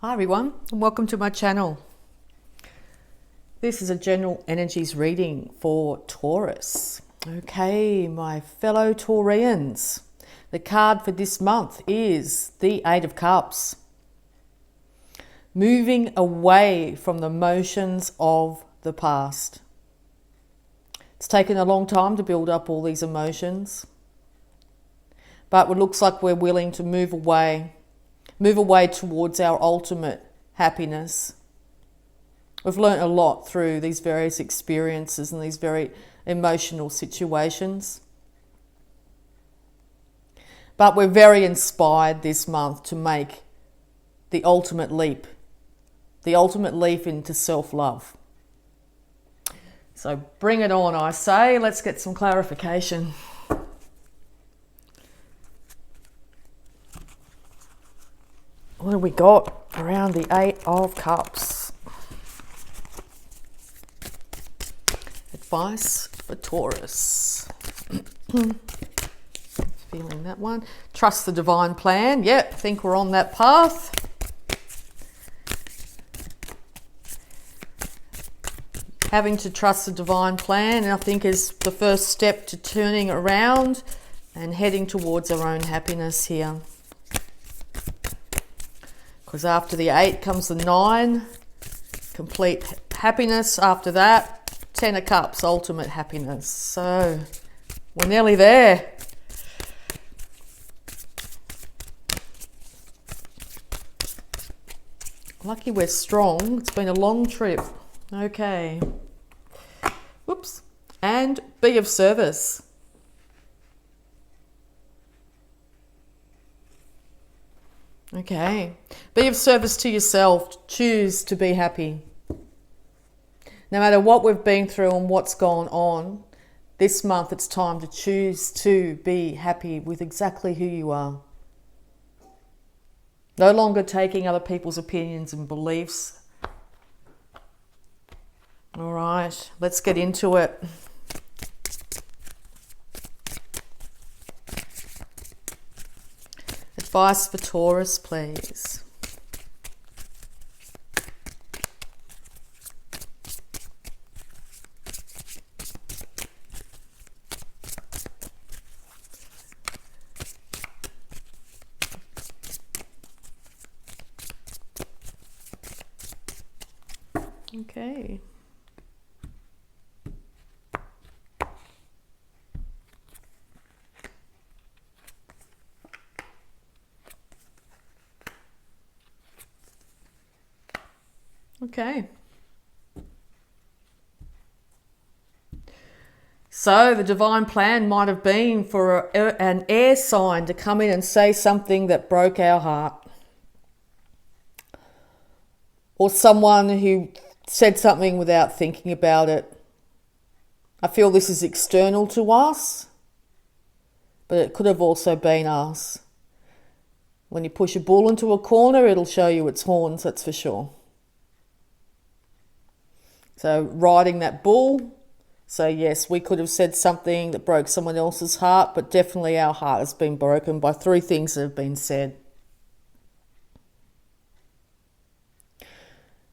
Hi everyone, and welcome to my channel. This is a general energies reading for Taurus. Okay, my fellow Taurians, the card for this month is the Eight of Cups. Moving away from the motions of the past. It's taken a long time to build up all these emotions, but it looks like we're willing to move away towards our ultimate happiness. We've learnt a lot through these various experiences and these very emotional situations. But we're very inspired this month to make the ultimate leap into self-love. So bring it on, I say. Let's get some clarification. What have we got around the Eight of Cups? Advice for Taurus. Feeling that one. Trust the divine plan. Yep, think we're on that path. Having to trust the divine plan, I think, is the first step to turning around and heading towards our own happiness here. Because after the 8 comes the 9, complete happiness. After that, 10 of Cups, ultimate happiness. So we're nearly there. Lucky we're strong. It's been a long trip. Okay. Whoops. And be of service. Okay. Be of service to yourself. Choose to be happy. No matter what we've been through and what's gone on, this month it's time to choose to be happy with exactly who you are. No longer taking other people's opinions and beliefs. All right, let's get into it. Advice for Taurus, please. Okay. Okay. So the divine plan might have been for an air sign to come in and say something that broke our heart. Or someone who said something without thinking about it. I feel this is external to us, but it could have also been us. When you push a bull into a corner, it'll show you its horns, that's for sure. So riding that bull, so yes, we could have said something that broke someone else's heart, but definitely our heart has been broken by 3 things that have been said.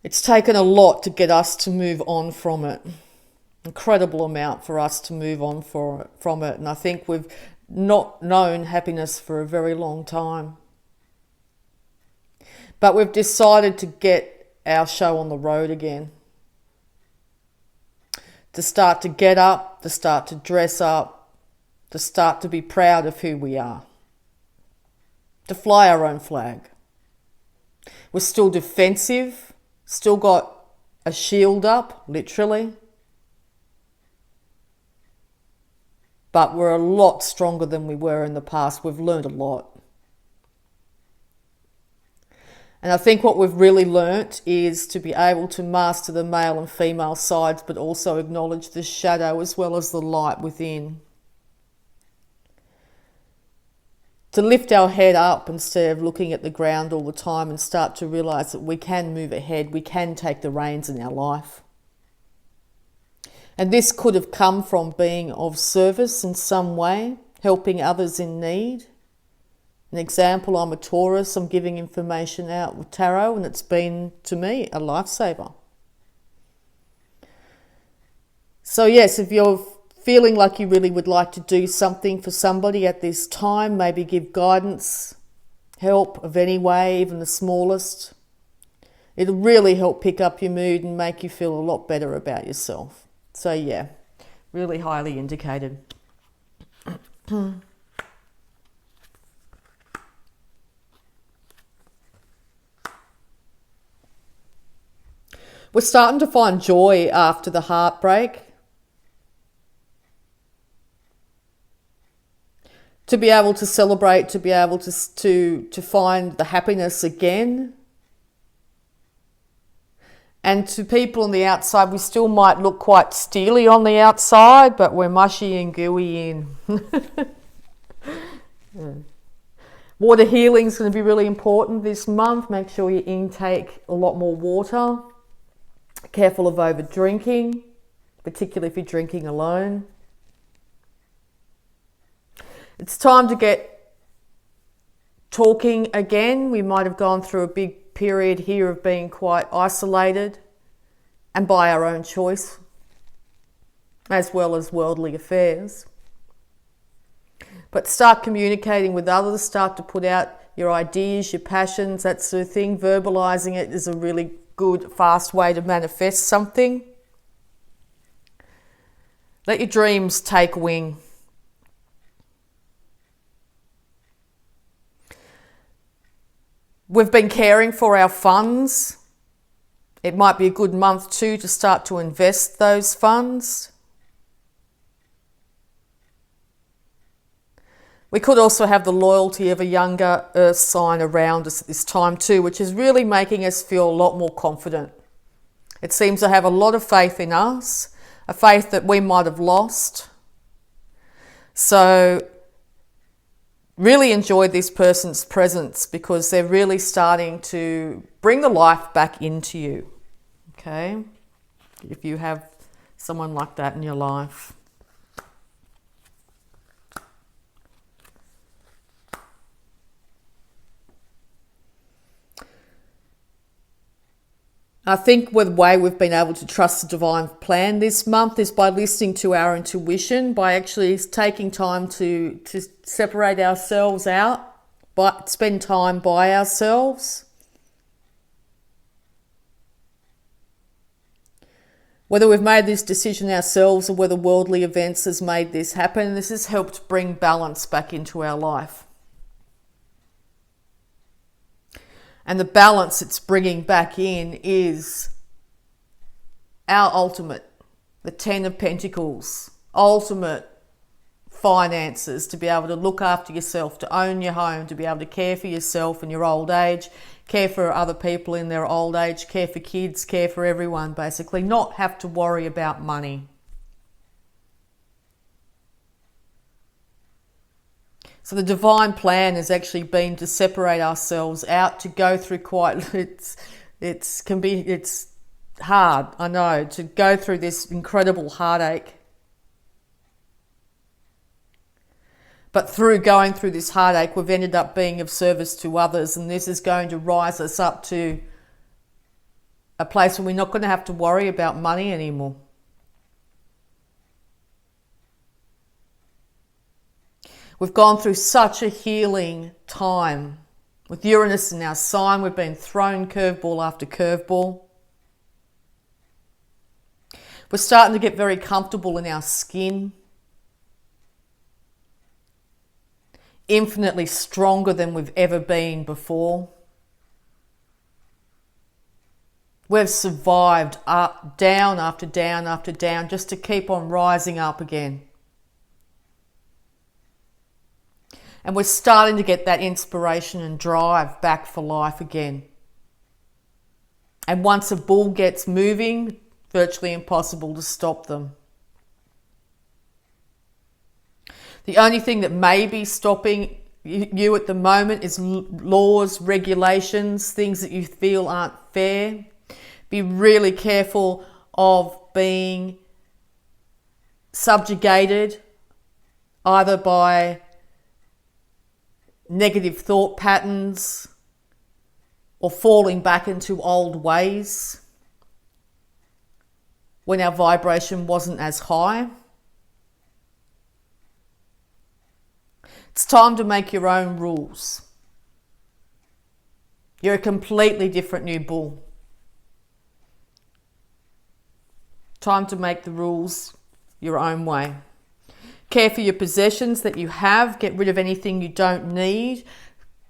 It's taken a lot to get us to move on from it. Incredible amount for us to move on from it. And I think we've not known happiness for a very long time. But we've decided to get our show on the road again. To start to get up, to start to dress up, to start to be proud of who we are. To fly our own flag. We're still defensive, still got a shield up, literally. But we're a lot stronger than we were in the past. We've learned a lot. And I think what we've really learnt is to be able to master the male and female sides, but also acknowledge the shadow as well as the light within. To lift our head up instead of looking at the ground all the time and start to realise that we can move ahead, we can take the reins in our life. And this could have come from being of service in some way, helping others in need. An example, I'm a Taurus, I'm giving information out with tarot, and it's been, to me, a lifesaver. So yes, if you're feeling like you really would like to do something for somebody at this time, maybe give guidance, help of any way, even the smallest, it'll really help pick up your mood and make you feel a lot better about yourself. So yeah, really highly indicated. We're starting to find joy after the heartbreak. To be able to celebrate, to be able to find the happiness again. And to people on the outside, we still might look quite steely on the outside, but we're mushy and gooey in. Yeah. Water healing is going to be really important this month. Make sure you intake a lot more water. Careful of over drinking, particularly if you're drinking alone. It's time to get talking again. We might have gone through a big period here of being quite isolated and by our own choice, as well as worldly affairs. But start communicating with others, start to put out your ideas, your passions, that sort of thing. Verbalizing it is a really good, fast way to manifest something. Let your dreams take wing. We've been caring for our funds. It might be a good month too to start to invest those funds. We could also have the loyalty of a younger earth sign around us at this time too, which is really making us feel a lot more confident. It seems to have a lot of faith in us, a faith that we might have lost. So really enjoy this person's presence because they're really starting to bring the life back into you. Okay? If you have someone like that in your life. I think the way we've been able to trust the divine plan this month is by listening to our intuition, by actually taking time to separate ourselves out, but spend time by ourselves. Whether we've made this decision ourselves or whether worldly events has made this happen, this has helped bring balance back into our life. And the balance it's bringing back in is our ultimate, the 10 of Pentacles, ultimate finances, to be able to look after yourself, to own your home, to be able to care for yourself in your old age, care for other people in their old age, care for kids, care for everyone, basically, not have to worry about money. So the divine plan has actually been to separate ourselves out, to go through quite, it's hard, I know, to go through this incredible heartache. But through going through this heartache, we've ended up being of service to others, and this is going to rise us up to a place where we're not going to have to worry about money anymore. We've gone through such a healing time. With Uranus in our sign, we've been thrown curveball after curveball. We're starting to get very comfortable in our skin. Infinitely stronger than we've ever been before. We've survived up, down after down after down, just to keep on rising up again. And we're starting to get that inspiration and drive back for life again. And once a bull gets moving, virtually impossible to stop them. The only thing that may be stopping you at the moment is laws, regulations, things that you feel aren't fair. Be really careful of being subjugated either by negative thought patterns or falling back into old ways when our vibration wasn't as high. It's time to make your own rules. You're a completely different new bull. Time to make the rules your own way. Care for your possessions that you have. Get rid of anything you don't need.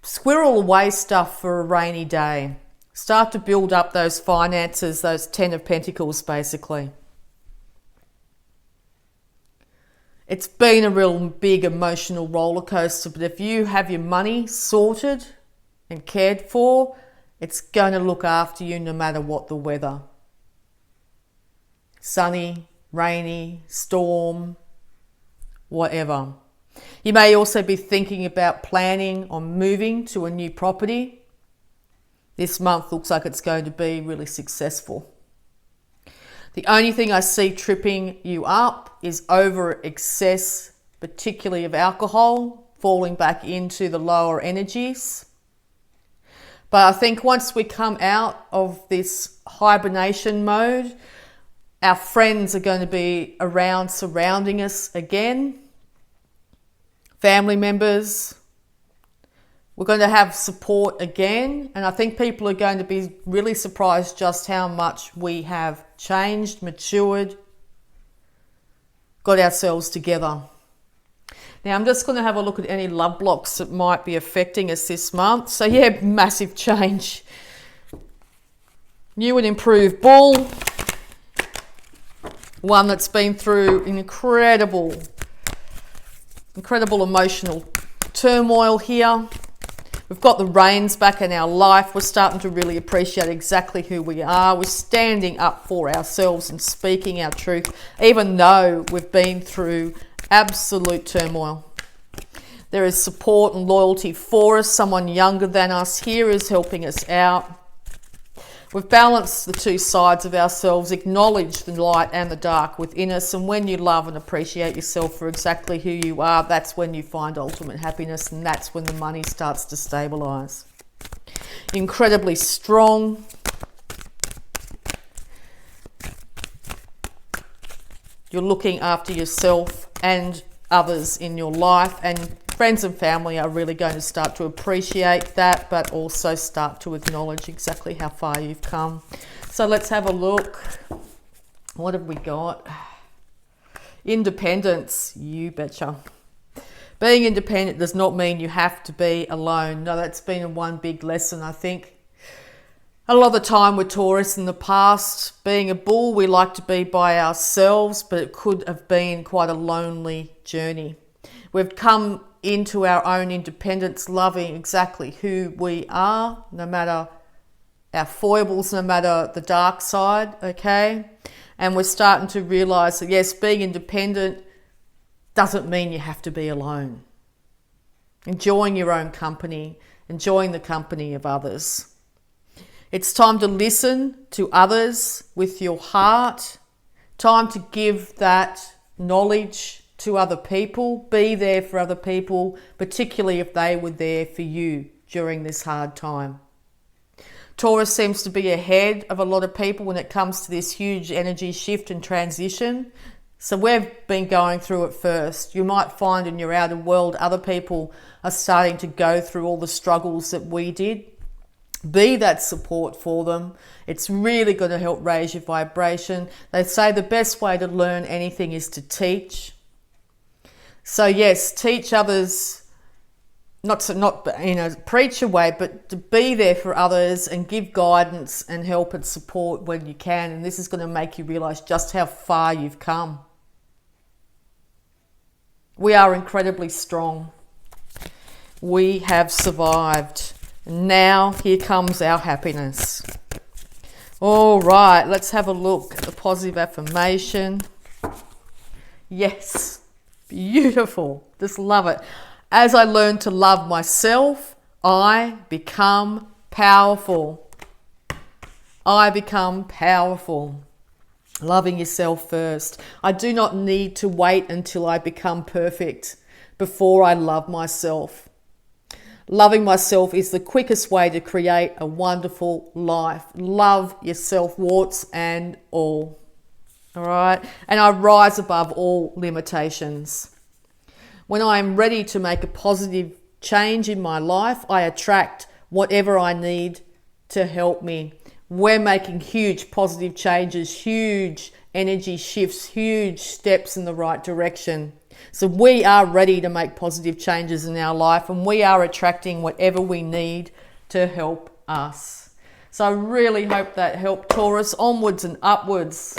Squirrel away stuff for a rainy day. Start to build up those finances, those 10 of Pentacles basically. It's been a real big emotional roller coaster, but if you have your money sorted and cared for, it's going to look after you no matter what the weather. Sunny, rainy, storm, whatever. You may also be thinking about planning on moving to a new property. This month looks like it's going to be really successful. The only thing I see tripping you up is over excess, particularly of alcohol, falling back into the lower energies. But I think once we come out of this hibernation mode, our friends are going to be around, surrounding us again. Family members. We're going to have support again. And I think people are going to be really surprised just how much we have changed, matured, got ourselves together. Now I'm just going to have a look at any love blocks that might be affecting us this month. So yeah, massive change. New and improved bull. One that's been through incredible emotional turmoil here. We've got the reins back in our life. We're starting to really appreciate exactly who we are. We're standing up for ourselves and speaking our truth, even though we've been through absolute turmoil. There is support and loyalty for us. Someone younger than us here is helping us out. We've balanced the two sides of ourselves, acknowledged the light and the dark within us. And when you love and appreciate yourself for exactly who you are, that's when you find ultimate happiness, and that's when the money starts to stabilize. Incredibly strong. You're looking after yourself and others in your life, and friends and family are really going to start to appreciate that, but also start to acknowledge exactly how far you've come. So let's have a look. What have we got? Independence, you betcha. Being independent does not mean you have to be alone. No, that's been one big lesson, I think. A lot of the time with Taurus in the past, being a bull, we like to be by ourselves, but it could have been quite a lonely journey. We've come into our own independence, loving exactly who we are, no matter our foibles, no matter the dark side, okay? And we're starting to realize that, yes, being independent doesn't mean you have to be alone. Enjoying your own company, enjoying the company of others. It's time to listen to others with your heart. Time to give that knowledge to other people. Be there for other people, particularly if they were there for you during this hard time. Taurus seems to be ahead of a lot of people when it comes to this huge energy shift and transition. So we've been going through it first. You might find in your outer world other people are starting to go through all the struggles that we did. Be that support for them. It's really going to help raise your vibration. They say the best way to learn anything is to teach. So yes, teach others, not in a preacher way, but to be there for others and give guidance and help and support when you can. And this is going to make you realize just how far you've come. We are incredibly strong. We have survived. Now here comes our happiness. All right, let's have a look at the positive affirmation. Yes. Beautiful. Just love it. As I learn to love myself, I become powerful. I become powerful. Loving yourself first. I do not need to wait until I become perfect before I love myself. Loving myself is the quickest way to create a wonderful life. Love yourself, warts and all. All right? And I rise above all limitations. When I am ready to make a positive change in my life, I attract whatever I need to help me. We're making huge positive changes, huge energy shifts, huge steps in the right direction. So we are ready to make positive changes in our life, and we are attracting whatever we need to help us. So I really hope that helped, Taurus. Onwards and upwards.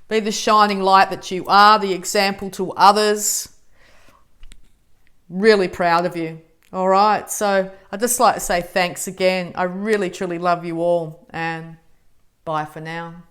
Be the shining light that you are, the example to others. Really proud of you. All right. So I'd just like to say thanks again. I really, truly love you all, and bye for now.